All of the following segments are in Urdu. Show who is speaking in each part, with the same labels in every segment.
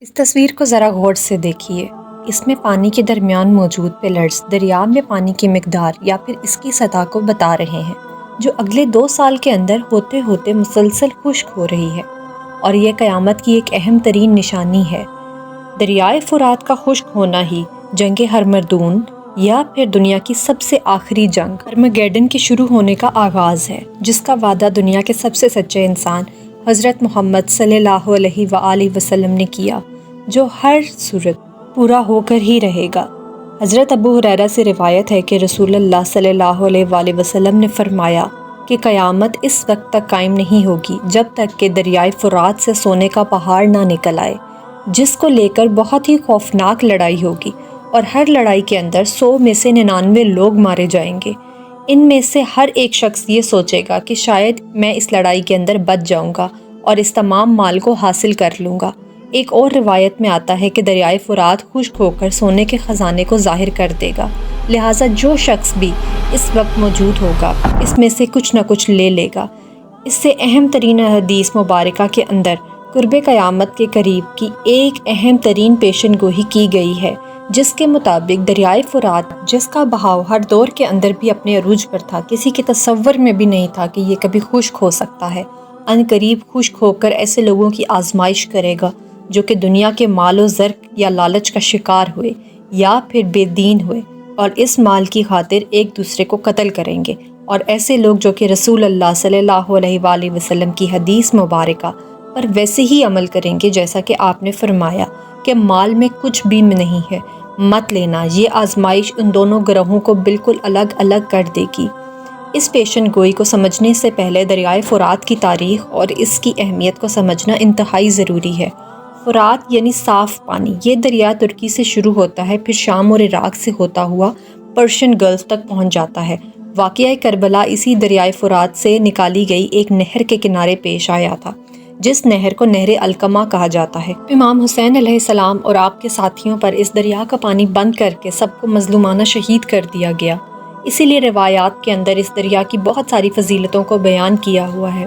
Speaker 1: اس تصویر کو ذرا غور سے دیکھیے۔ اس میں پانی کے درمیان موجود پلرز دریا میں پانی کی مقدار یا پھر اس کی سطح کو بتا رہے ہیں، جو اگلے 2 سال کے اندر ہوتے ہوتے مسلسل خشک ہو رہی ہے، اور یہ قیامت کی ایک اہم ترین نشانی ہے۔ دریائے فرات کا خشک ہونا ہی جنگ ہرمردون یا پھر دنیا کی سب سے آخری جنگ ارمگیڈن کے شروع ہونے کا آغاز ہے، جس کا وعدہ دنیا کے سب سے سچے انسان حضرت محمد صلی اللہ علیہ وآلہ وسلم نے کیا، جو ہر صورت پورا ہو کر ہی رہے گا۔ حضرت ابو ہریرہ سے روایت ہے کہ رسول اللہ صلی اللہ علیہ وآلہ وسلم نے فرمایا کہ قیامت اس وقت تک قائم نہیں ہوگی جب تک کہ دریائے فرات سے سونے کا پہاڑ نہ نکل آئے، جس کو لے کر بہت ہی خوفناک لڑائی ہوگی، اور ہر لڑائی کے اندر 100 میں سے 99 لوگ مارے جائیں گے۔ ان میں سے ہر ایک شخص یہ سوچے گا کہ شاید میں اس لڑائی کے اندر بچ جاؤں گا اور اس تمام مال کو حاصل کر لوں گا۔ ایک اور روایت میں آتا ہے کہ دریائے فرات خشک ہو کر سونے کے خزانے کو ظاہر کر دے گا، لہٰذا جو شخص بھی اس وقت موجود ہوگا اس میں سے کچھ نہ کچھ لے لے گا۔ اس سے اہم ترین حدیث مبارکہ کے اندر قرب قیامت کے قریب کی ایک اہم ترین پیشن گوئی کی گئی ہے، جس کے مطابق دریائے فرات، جس کا بہاؤ ہر دور کے اندر بھی اپنے عروج پر تھا، کسی کے تصور میں بھی نہیں تھا کہ یہ کبھی خشک ہو سکتا ہے، ان قریب خشک ہو کر ایسے لوگوں کی آزمائش کرے گا جو کہ دنیا کے مال و زر یا لالچ کا شکار ہوئے یا پھر بے دین ہوئے، اور اس مال کی خاطر ایک دوسرے کو قتل کریں گے، اور ایسے لوگ جو کہ رسول اللہ صلی اللہ علیہ وآلہ وسلم کی حدیث مبارکہ پر ویسے ہی عمل کریں گے جیسا کہ آپ نے فرمایا کہ مال میں کچھ بھی نہیں ہے، مت لینا۔ یہ آزمائش ان دونوں گروہوں کو بالکل الگ الگ کر دے گی۔ اس پیشن گوئی کو سمجھنے سے پہلے دریائے فرات کی تاریخ اور اس کی اہمیت کو سمجھنا انتہائی ضروری ہے۔ فرات یعنی صاف پانی، یہ دریا ترکی سے شروع ہوتا ہے، پھر شام اور عراق سے ہوتا ہوا پرشین گلف تک پہنچ جاتا ہے۔ واقعہ کربلا اسی دریائے فرات سے نکالی گئی ایک نہر کے کنارے پیش آیا تھا، جس نہر کو نہر القمہ کہا جاتا ہے۔ امام حسین علیہ السلام اور آپ کے ساتھیوں پر اس دریا کا پانی بند کر کے سب کو مظلومانہ شہید کر دیا گیا، اسی لیے روایات کے اندر اس دریا کی بہت ساری فضیلتوں کو بیان کیا ہوا ہے۔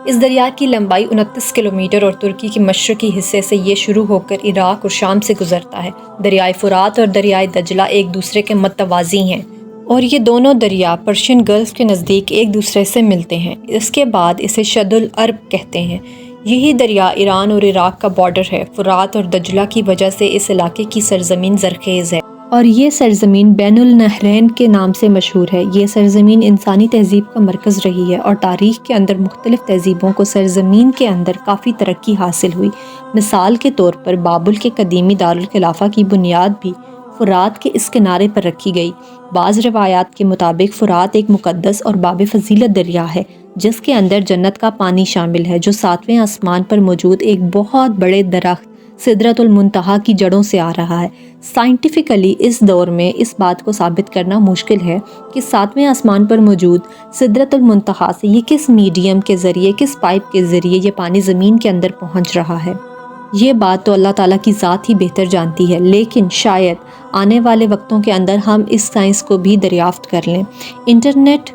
Speaker 1: اس دریا کی لمبائی 29 کلومیٹر اور ترکی کے مشرقی حصے سے یہ شروع ہو کر عراق اور شام سے گزرتا ہے۔ دریائے فرات اور دریائے دجلہ ایک دوسرے کے متوازی ہیں، اور یہ دونوں دریا پرشین گلف کے نزدیک ایک دوسرے سے ملتے ہیں۔ اس کے بعد اسے شد العرب کہتے ہیں۔ یہی دریا ایران اور عراق کا بارڈر ہے۔ فرات اور دجلہ کی وجہ سے اس علاقے کی سرزمین زرخیز ہے، اور یہ سرزمین بین النہرین کے نام سے مشہور ہے۔ یہ سرزمین انسانی تہذیب کا مرکز رہی ہے، اور تاریخ کے اندر مختلف تہذیبوں کو سرزمین کے اندر کافی ترقی حاصل ہوئی۔ مثال کے طور پر بابل کے قدیمی دارالخلافہ کی بنیاد بھی فرات کے اس کنارے پر رکھی گئی۔ بعض روایات کے مطابق فرات ایک مقدس اور باب فضیلت دریا ہے، جس کے اندر جنت کا پانی شامل ہے، جو 7ویں آسمان پر موجود ایک بہت بڑے درخت سدرۃ المنتہا کی جڑوں سے آ رہا ہے۔ سائنٹیفکلی اس دور میں اس بات کو ثابت کرنا مشکل ہے کہ 7ویں آسمان پر موجود سدرۃ المنتہا سے یہ کس میڈیم کے ذریعے، کس پائپ کے ذریعے یہ پانی زمین کے اندر پہنچ رہا ہے۔ یہ بات تو اللہ تعالیٰ کی ذات ہی بہتر جانتی ہے، لیکن شاید آنے والے وقتوں کے اندر ہم اس سائنس کو بھی دریافت کر لیں۔ انٹرنیٹ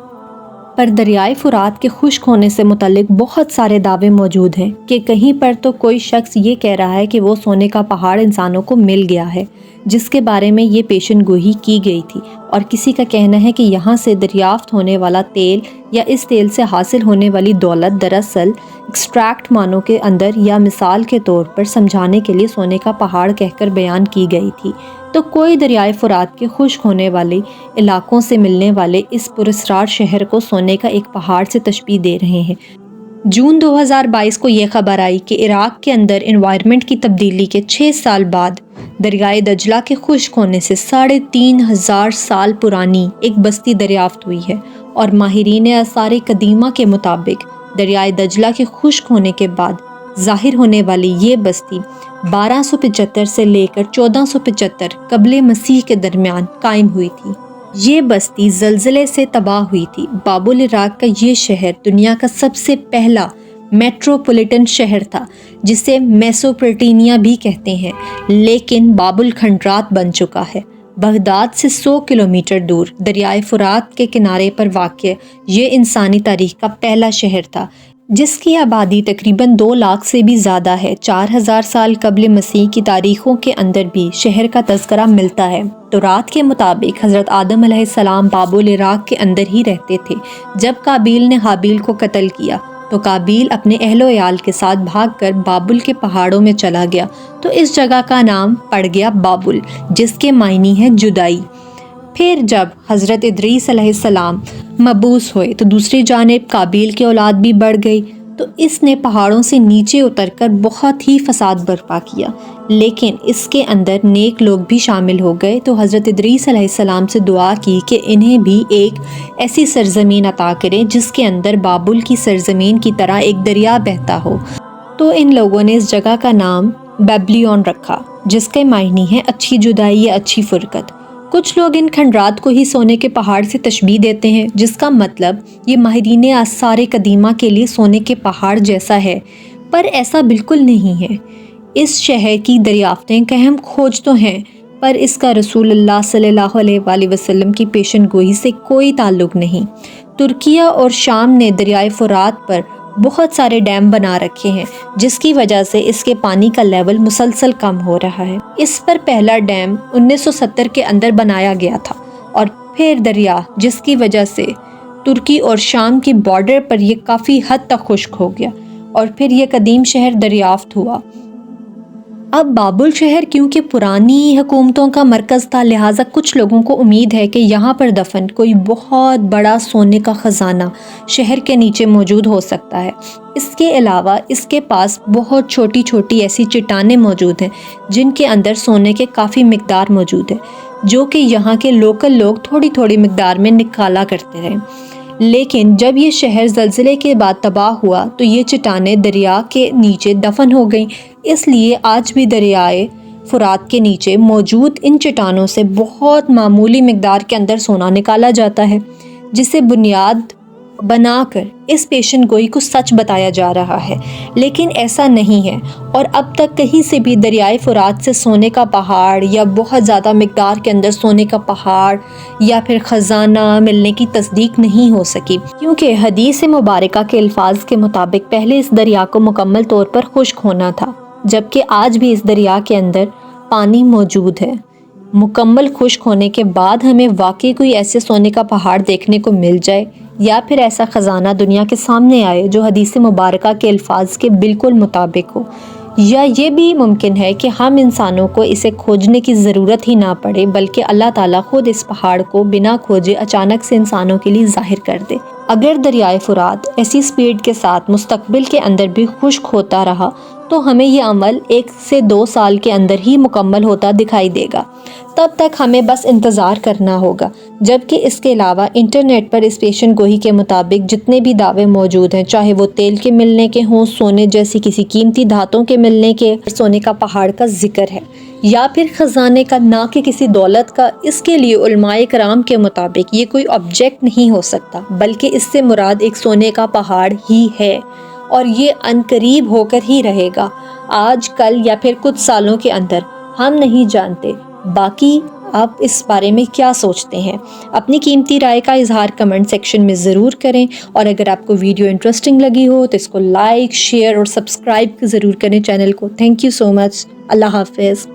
Speaker 1: پر دریائے فرات کے خشک ہونے سے متعلق بہت سارے دعوے موجود ہیں کہ کہیں پر تو کوئی شخص یہ کہہ رہا ہے کہ وہ سونے کا پہاڑ انسانوں کو مل گیا ہے، جس کے بارے میں یہ پیشن گوئی کی گئی تھی، اور کسی کا کہنا ہے کہ یہاں سے دریافت ہونے والا تیل یا اس تیل سے حاصل ہونے والی دولت دراصل ایکسٹریکٹ معنوں کے اندر یا مثال کے طور پر سمجھانے کے لیے سونے کا پہاڑ کہہ کر بیان کی گئی تھی۔ تو کوئی دریائے فرات کے خشک ہونے والے علاقوں سے ملنے والے اس پراسرار شہر کو سونے کا ایک پہاڑ سے تشبیہ دے رہے ہیں۔ جون 2022 کو یہ خبر آئی کہ عراق کے اندر انوائرمنٹ کی تبدیلی کے 6 سال بعد دریائے دجلہ کے خشک ہونے سے 3500 سال پرانی ایک بستی دریافت ہوئی ہے، اور ماہرین آثار قدیمہ کے مطابق دریائے دجلہ کے خشک ہونے کے بعد ظاہر ہونے والی یہ بستی 1275 سے لے کر 1475 قبل مسیح کے درمیان قائم ہوئی تھی۔ یہ بستی زلزلے سے تباہ ہوئی تھی۔ بابل عراق کا یہ شہر دنیا کا سب سے پہلا میٹروپولیٹن شہر تھا، جسے میسوپوٹیمیا بھی کہتے ہیں، لیکن بابل کھنڈرات بن چکا ہے۔ بغداد سے 100 کلومیٹر دور دریائے فرات کے کنارے پر واقع یہ انسانی تاریخ کا پہلا شہر تھا، جس کی آبادی تقریباً 2 لاکھ سے بھی زیادہ ہے۔ 4000 سال قبل مسیح کی تاریخوں کے اندر بھی شہر کا تذکرہ ملتا ہے۔ تورات کے مطابق حضرت آدم علیہ السلام بابل عراق کے اندر ہی رہتے تھے۔ جب قابیل نے حابیل کو قتل کیا تو قابیل اپنے اہل و عیال کے ساتھ بھاگ کر بابل کے پہاڑوں میں چلا گیا، تو اس جگہ کا نام پڑ گیا بابل، جس کے معنی ہے جدائی۔ پھر جب حضرت ادریس علیہ السلام مبعوث ہوئے تو دوسری جانب قابیل کی اولاد بھی بڑھ گئی، تو اس نے پہاڑوں سے نیچے اتر کر بہت ہی فساد برپا کیا، لیکن اس کے اندر نیک لوگ بھی شامل ہو گئے۔ تو حضرت ادریس علیہ السلام سے دعا کی کہ انہیں بھی ایک ایسی سرزمین عطا کریں جس کے اندر بابل کی سرزمین کی طرح ایک دریا بہتا ہو، تو ان لوگوں نے اس جگہ کا نام بیبلیون رکھا، جس کے معنی ہے اچھی جدائی یا اچھی فرقت۔ کچھ لوگ ان کھنڈرات کو ہی سونے کے پہاڑ سے تشبیہ دیتے ہیں، جس کا مطلب یہ ماہرین آثار قدیمہ کے لیے سونے کے پہاڑ جیسا ہے، پر ایسا بالکل نہیں ہے۔ اس شہر کی دریافتیں ایک اہم کھوج تو ہیں، پر اس کا رسول اللہ صلی اللہ علیہ وآلہ وسلم کی پیشن گوئی سے کوئی تعلق نہیں۔ ترکیہ اور شام نے دریائے فرات پر بہت سارے ڈیم بنا رکھے ہیں، جس کی وجہ سے اس کے پانی کا لیول مسلسل کم ہو رہا ہے۔ اس پر پہلا ڈیم 1970 کے اندر بنایا گیا تھا، اور پھر دریا، جس کی وجہ سے ترکی اور شام کی بارڈر پر یہ کافی حد تک خشک ہو گیا، اور پھر یہ قدیم شہر دریافت ہوا۔ اب بابل شہر کیونکہ پرانی حکومتوں کا مرکز تھا، لہٰذا کچھ لوگوں کو امید ہے کہ یہاں پر دفن کوئی بہت بڑا سونے کا خزانہ شہر کے نیچے موجود ہو سکتا ہے۔ اس کے علاوہ اس کے پاس بہت چھوٹی چھوٹی ایسی چٹانیں موجود ہیں جن کے اندر سونے کے کافی مقدار موجود ہے، جو کہ یہاں کے لوکل لوگ تھوڑی تھوڑی مقدار میں نکالا کرتے رہے۔ لیکن جب یہ شہر زلزلے کے بعد تباہ ہوا تو یہ چٹانیں دریا کے نیچے دفن ہو گئیں، اس لیے آج بھی دریائے فرات کے نیچے موجود ان چٹانوں سے بہت معمولی مقدار کے اندر سونا نکالا جاتا ہے، جسے بنیاد بنا کر اس پیشن گوئی کو سچ بتایا جا رہا ہے، لیکن ایسا نہیں ہے، اور اب تک کہیں سے بھی دریائے فرات سے سونے کا پہاڑ یا بہت زیادہ مقدار کے اندر سونے کا پہاڑ یا پھر خزانہ ملنے کی تصدیق نہیں ہو سکی، کیونکہ حدیث مبارکہ کے الفاظ کے مطابق پہلے اس دریا کو مکمل طور پر خشک ہونا تھا، جبکہ آج بھی اس دریا کے اندر پانی موجود ہے۔ مکمل خشک ہونے کے بعد ہمیں واقعی کوئی ایسے سونے کا پہاڑ دیکھنے کو مل جائے، یا پھر ایسا خزانہ دنیا کے سامنے آئے جو حدیث مبارکہ کے الفاظ کے بالکل مطابق ہو، یا یہ بھی ممکن ہے کہ ہم انسانوں کو اسے کھوجنے کی ضرورت ہی نہ پڑے، بلکہ اللہ تعالیٰ خود اس پہاڑ کو بنا کھوجے اچانک سے انسانوں کے لیے ظاہر کر دے۔ اگر دریائے فرات ایسی سپیڈ کے ساتھ مستقبل کے اندر بھی خشک ہوتا رہا تو ہمیں یہ عمل 1 سے 2 سال کے اندر ہی مکمل ہوتا دکھائی دے گا۔ تب تک ہمیں بس انتظار کرنا ہوگا، جبکہ اس کے علاوہ انٹرنیٹ پر اس پیشن گوئی کے مطابق جتنے بھی دعوے موجود ہیں، چاہے وہ تیل کے ملنے کے ہوں، سونے جیسی کسی قیمتی دھاتوں کے ملنے کے، سونے کا پہاڑ کا ذکر ہے، یا پھر خزانے کا، نہ کہ کسی دولت کا، اس کے لیے علماء کرام کے مطابق یہ کوئی آبجیکٹ نہیں ہو سکتا، بلکہ اس سے مراد ایک سونے کا پہاڑ ہی ہے، اور یہ عنقریب ہو کر ہی رہے گا، آج کل یا پھر کچھ سالوں کے اندر، ہم نہیں جانتے۔ باقی آپ اس بارے میں کیا سوچتے ہیں؟ اپنی قیمتی رائے کا اظہار کمنٹ سیکشن میں ضرور کریں، اور اگر آپ کو ویڈیو انٹرسٹنگ لگی ہو تو اس کو لائک، شیئر اور سبسکرائب ضرور کریں چینل کو۔ تھینک یو سو مچ۔ اللہ حافظ۔